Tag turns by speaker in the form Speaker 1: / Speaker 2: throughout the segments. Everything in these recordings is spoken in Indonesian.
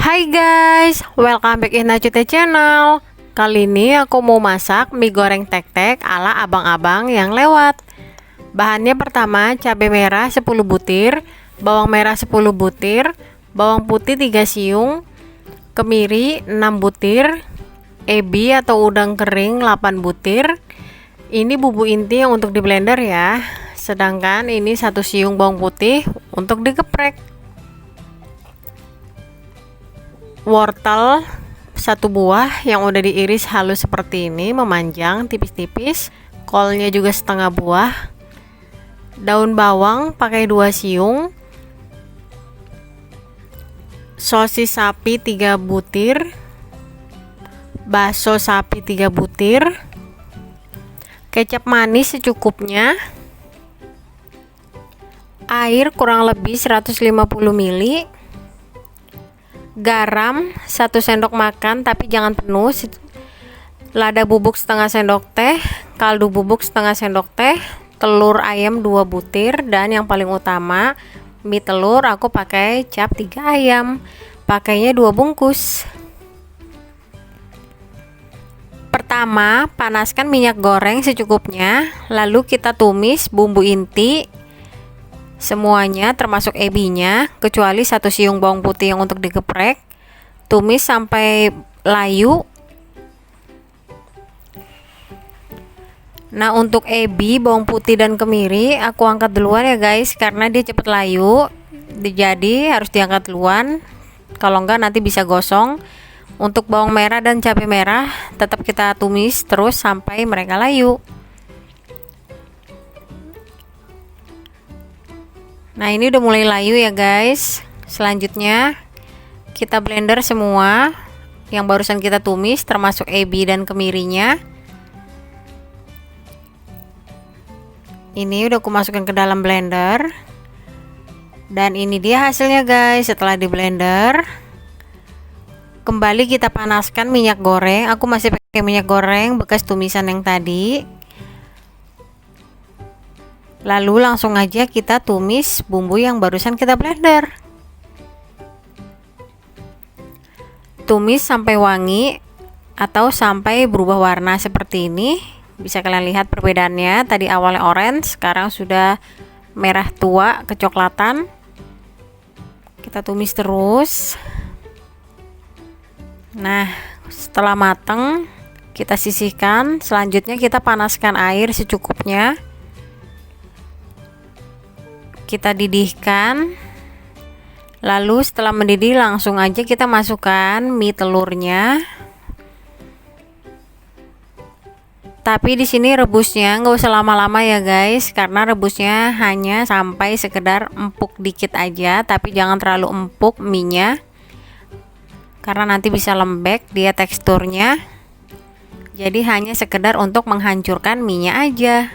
Speaker 1: Hai guys, welcome back in Acuite Channel. Kali ini aku mau masak mie goreng tek-tek ala abang-abang yang lewat. Bahannya pertama cabai merah 10 butir, bawang merah 10 butir, bawang putih 3 siung, kemiri 6 butir, ebi atau udang kering 8 butir. Ini bumbu inti yang untuk di blender ya. Sedangkan ini 1 siung bawang putih untuk digeprek. Wortel 1 buah yang udah diiris halus seperti ini, memanjang tipis-tipis. Kolnya juga setengah buah. Daun bawang pakai 2 siung. Sosis sapi 3 butir. Bakso sapi 3 butir. Kecap manis secukupnya. Air kurang lebih 150 ml. Garam 1 sendok makan tapi jangan penuh. Lada bubuk setengah sendok teh, kaldu bubuk setengah sendok teh, telur ayam 2 butir, dan yang paling utama mie telur aku pakai cap 3 ayam, pakainya 2 bungkus. Pertama, panaskan minyak goreng secukupnya, lalu kita tumis bumbu inti semuanya termasuk ebinya, kecuali 1 siung bawang putih yang untuk digeprek. Tumis sampai layu. Nah, untuk ebi, bawang putih dan kemiri aku angkat duluan ya guys, karena dia cepet layu. Jadi harus diangkat duluan, kalau enggak nanti bisa gosong. Untuk bawang merah dan cabai merah tetap kita tumis terus sampai mereka layu. Nah, ini udah mulai layu ya guys. Selanjutnya kita blender semua yang barusan kita tumis, termasuk ebi dan kemirinya. Ini udah aku masukkan ke dalam blender. Dan ini dia hasilnya guys setelah di blender. Kembali kita panaskan minyak goreng. Aku masih pakai minyak goreng bekas tumisan yang tadi. Lalu langsung aja kita tumis bumbu yang barusan kita blender. Tumis sampai wangi atau sampai berubah warna seperti ini. Bisa kalian lihat perbedaannya. Tadi awalnya orange, sekarang sudah merah tua kecoklatan. Kita tumis terus. Nah, setelah matang kita sisihkan. Selanjutnya kita panaskan air secukupnya. Kita didihkan, lalu setelah mendidih langsung aja kita masukkan mie telurnya. Tapi di sini rebusnya nggak usah lama-lama ya guys, karena rebusnya hanya sampai sekedar empuk dikit aja, tapi jangan terlalu empuk mie-nya, karena nanti bisa lembek dia teksturnya. Jadi hanya sekedar untuk menghancurkan mie-nya aja.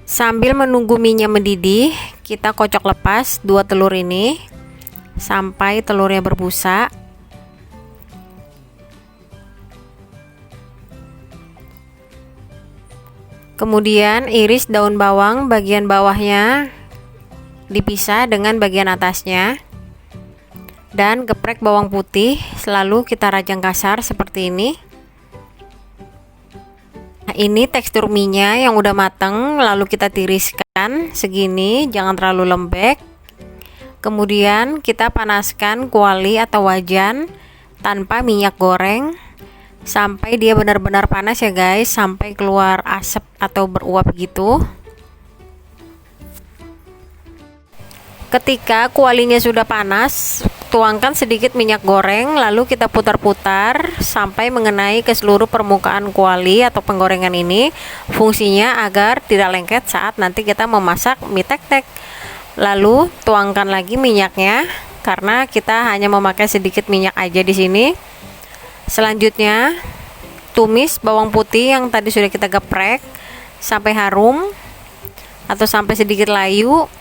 Speaker 1: Sambil menunggu minyak mendidih, kita kocok lepas 2 telur ini sampai telurnya berbusa. Kemudian iris daun bawang, bagian bawahnya dipisah dengan bagian atasnya. Dan geprek bawang putih, selalu kita rajang kasar seperti ini. Nah, ini tekstur mie-nya yang udah mateng, lalu kita tiriskan segini, jangan terlalu lembek. Kemudian kita panaskan kuali atau wajan tanpa minyak goreng sampai dia benar-benar panas ya guys, sampai keluar asap atau beruap gitu. Ketika kualinya sudah panas, tuangkan sedikit minyak goreng, lalu kita putar-putar sampai mengenai ke seluruh permukaan kuali atau penggorengan ini. Fungsinya agar tidak lengket saat nanti kita memasak mie tek-tek. Lalu tuangkan lagi minyaknya, karena kita hanya memakai sedikit minyak aja di sini. Selanjutnya tumis bawang putih yang tadi sudah kita geprek sampai harum atau sampai sedikit layu.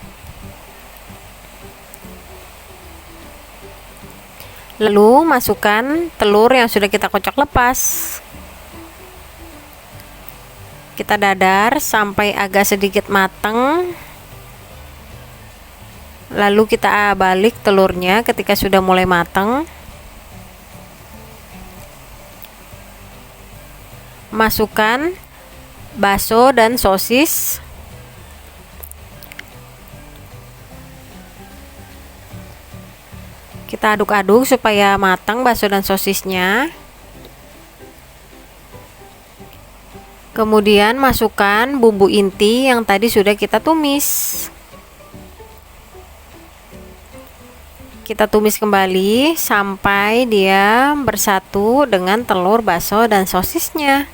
Speaker 1: Lalu masukkan telur yang sudah kita kocok lepas. Kita dadar sampai agak sedikit matang. Lalu kita balik telurnya ketika sudah mulai matang. Masukkan bakso dan sosis. Kita aduk-aduk supaya matang bakso dan sosisnya. Kemudian masukkan bumbu inti yang tadi sudah kita tumis. Kita tumis kembali sampai dia bersatu dengan telur, bakso, dan sosisnya.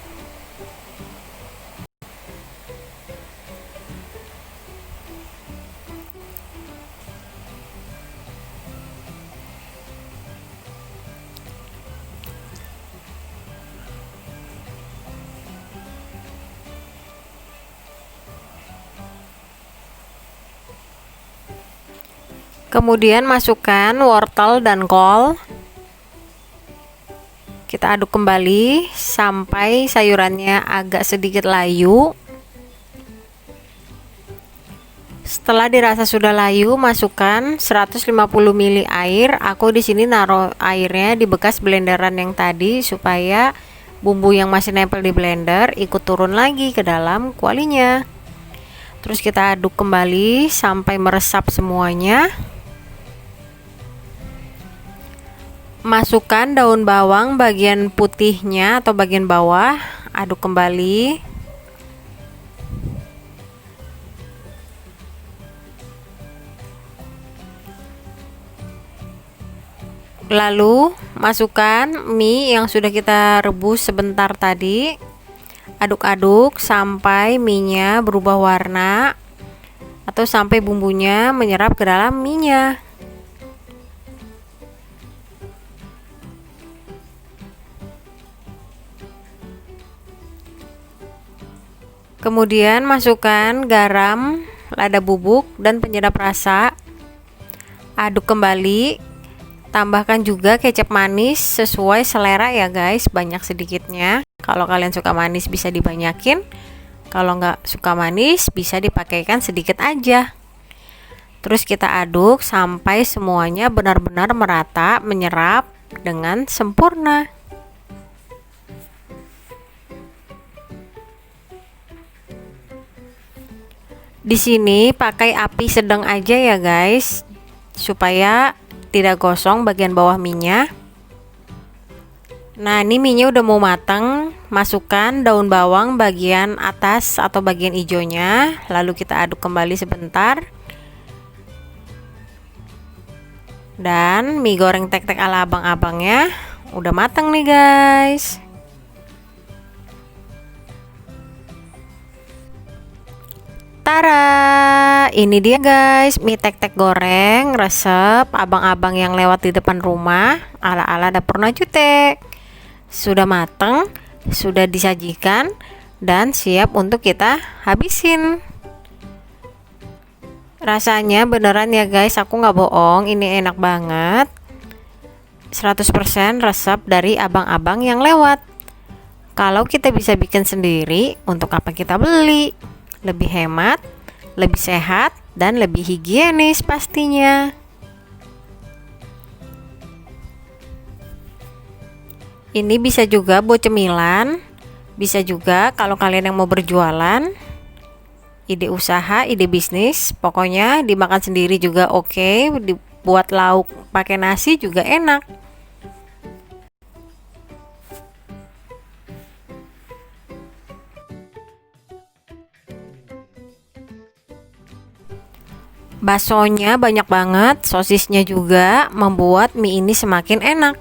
Speaker 1: Kemudian masukkan wortel dan kol. Kita aduk kembali sampai sayurannya agak sedikit layu. Setelah dirasa sudah layu, masukkan 150 ml air. Aku di sini naruh airnya di bekas blenderan yang tadi supaya bumbu yang masih nempel di blender ikut turun lagi ke dalam kualinya. Terus kita aduk kembali sampai meresap semuanya. Masukkan daun bawang bagian putihnya atau bagian bawah, aduk kembali. Lalu masukkan mie yang sudah kita rebus sebentar tadi. Aduk-aduk sampai mie-nya berubah warna atau sampai bumbunya menyerap ke dalam mie-nya. Kemudian masukkan garam, lada bubuk, dan penyedap rasa. Aduk kembali. Tambahkan juga kecap manis sesuai selera ya guys, banyak sedikitnya. Kalau kalian suka manis bisa dibanyakin. Kalau nggak suka manis bisa dipakaikan sedikit aja. Terus kita aduk sampai semuanya benar-benar merata, menyerap dengan sempurna. Di sini pakai api sedang aja ya guys, supaya tidak gosong bagian bawah minyak. Nah, ini minyak udah mau matang. Masukkan daun bawang bagian atas atau bagian hijaunya, lalu kita aduk kembali sebentar. Dan mie goreng tek-tek ala abang-abangnya udah matang nih guys. Tara, ini dia guys, mie tek-tek goreng resep abang-abang yang lewat di depan rumah ala-ala dapur Najutek. Sudah mateng, sudah disajikan, dan siap untuk kita habisin. Rasanya beneran ya guys, aku nggak bohong, ini enak banget. 100% resep dari abang-abang yang lewat. Kalau kita bisa bikin sendiri, untuk apa kita beli? Lebih hemat, lebih sehat, dan lebih higienis pastinya. Ini bisa juga buat cemilan, bisa juga kalau kalian yang mau berjualan, ide usaha, ide bisnis, pokoknya dimakan sendiri juga oke, dibuat lauk pakai nasi juga enak. Baksonya banyak banget, sosisnya juga membuat mie ini semakin enak.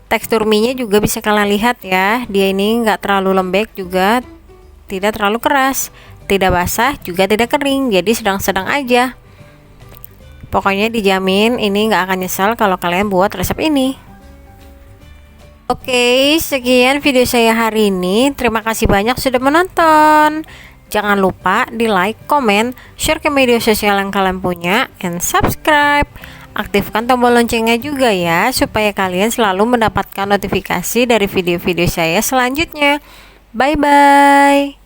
Speaker 1: Tekstur mie-nya juga bisa kalian lihat ya, dia ini nggak terlalu lembek juga, tidak terlalu keras, tidak basah juga tidak kering, jadi sedang-sedang aja. Pokoknya dijamin ini nggak akan nyesal kalau kalian buat resep ini. Oke, sekian video saya hari ini. Terima kasih banyak sudah menonton. Jangan lupa di like, komen, share ke media sosial yang kalian punya, and subscribe. Aktifkan tombol loncengnya juga ya, supaya kalian selalu mendapatkan notifikasi dari video-video saya selanjutnya. Bye-bye.